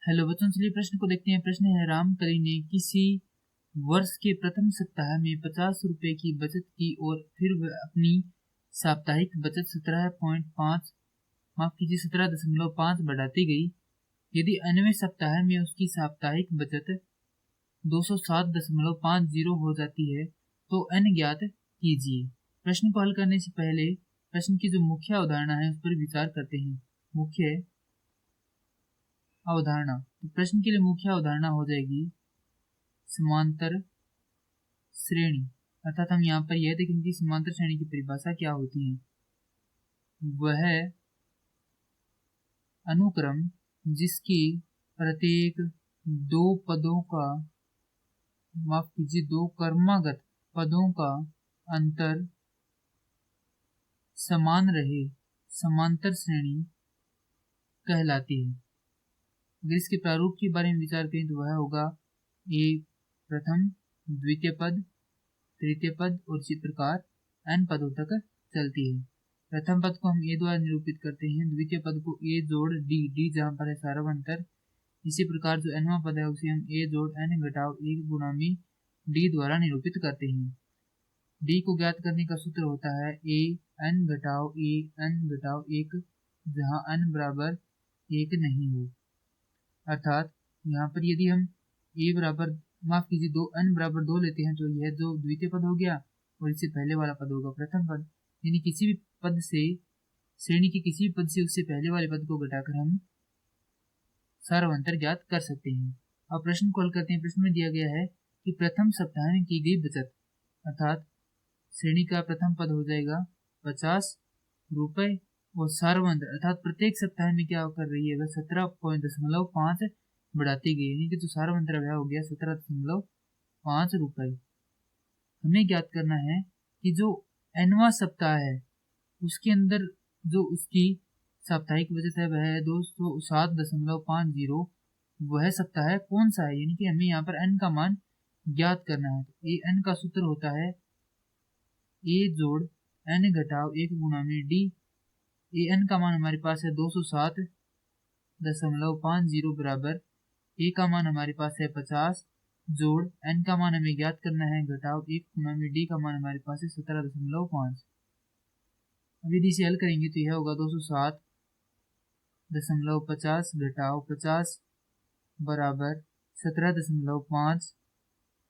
Hello बच्चों, चलिए प्रश्न को देखते हैं। प्रश्न है, रामकली ने किसी वर्ष के प्रथम सप्ताह में 50 रुपए की बचत की और फिर वह अपनी साप्ताहिक बचत 17.5 बढ़ाती गई। यदि अन्वें सप्ताह में उसकी साप्ताहिक बचत 207.50 हो जाती है तो n ज्ञात कीजिए। प्रश्न को हल करने से पहले प्रश्न की जो मुख्य अवधारणा है उस पर विचार करते हैं। मुख्य अवधारणा, तो प्रश्न के लिए मुख्य अवधारणा हो जाएगी समांतर श्रेणी। अर्थात हम यहाँ पर यह देखेंगे कि समांतर श्रेणी की परिभाषा क्या होती है। वह अनुक्रम जिसकी प्रत्येक दो पदों का दो क्रमागत पदों का अंतर समान रहे समांतर श्रेणी कहलाती है। अगर इसके प्रारूप के बारे में विचार करें तो वह होगा ए प्रथम, द्वितीय पद, तृतीय पद और इसी प्रकार n पदों तक चलती है। प्रथम पद को हम ए द्वारा निरूपित करते हैं, द्वितीय पद को ए जोड़ डी जहाँ पर है सार्वंतर। इसी प्रकार जो nवां पद है उसे हम ए जोड़ n घटाव 1 गुणा में डी द्वारा निरूपित करते हैं। डी को ज्ञात करने का सूत्र होता है ए n घटाव 1 जहाँ n बराबर 1 नहीं हो। अर्थात यहाँ पर यदि हम a बराबर n बराबर 2 लेते हैं तो यह जो द्वितीय पद हो गया और इससे पहले वाला पद होगा प्रथम पद। यानी किसी भी पद से, श्रेणी के किसी भी पद से उससे पहले वाले पद को घटाकर हम सार्वंतर ज्ञात कर सकते हैं। अब प्रश्न को हल करते हैं। प्रश्न में दिया गया है कि प्रथम सप्ताह में की गई बचत, अर्थात श्रेणी का प्रथम पद हो जाएगा 50 रुपए और सार्वंतर अर्थात प्रत्येक सप्ताह में क्या कर रही है वह 17.5 बढ़ाती गई, यानी कि जो सार्वंतर वह हो गया 17.5 रुपए। हमें ज्ञात करना है कि जो nवां सप्ताह है उसके अंदर जो उसकी साप्ताहिक बचत है वह है 207.50। वह सप्ताह कौन सा है, यानी कि हमें यहाँ पर n का मान ज्ञात करना है। तो ए n का सूत्र होता है ए जोड़ n घटाव 1 गुणा में डी। ए n का मान हमारे पास है 207.50 बराबर ए का मान हमारे पास है 50 जोड़ n का मान हमें ज्ञात करना है घटाव 1 गुणा में डी का मान हमारे पास है 17.5। अब यदि इसे हल करेंगे तो यह होगा 207.50 घटाव 50 बराबर 17.5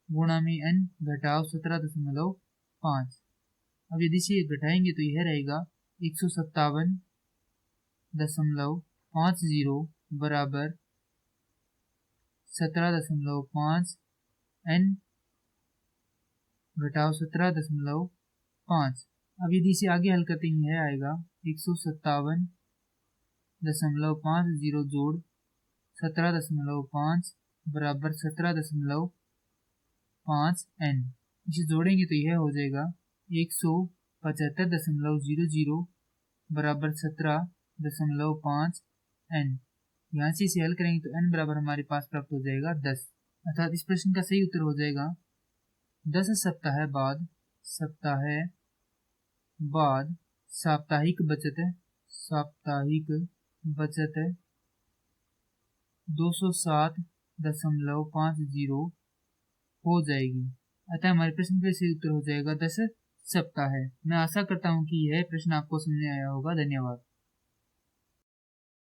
गुणा में n घटाव 17.5। अब यदि इसे घटाएंगे तो यह रहेगा 157.50 बराबर 17.5 n घटाव 17.5। अब यदि इसे आगे हल करते हैं यह आएगा 157.50 जोड़ 17.5 बराबर 17.5 n। इसे जोड़ेंगे तो यह हो जाएगा 175.00 बराबर 17.5 n। यहाँ से इसे हल करेंगे तो n बराबर हमारे पास प्राप्त हो जाएगा 10। अर्थात इस प्रश्न का सही उत्तर हो जाएगा 10 सप्ताह बाद साप्ताहिक बचत 207.50 हो जाएगी। अतः हमारे प्रश्न का सही उत्तर हो जाएगा 10 सप्ताह है। मैं आशा करता हूँ कि यह प्रश्न आपको समझ में आया होगा। धन्यवाद।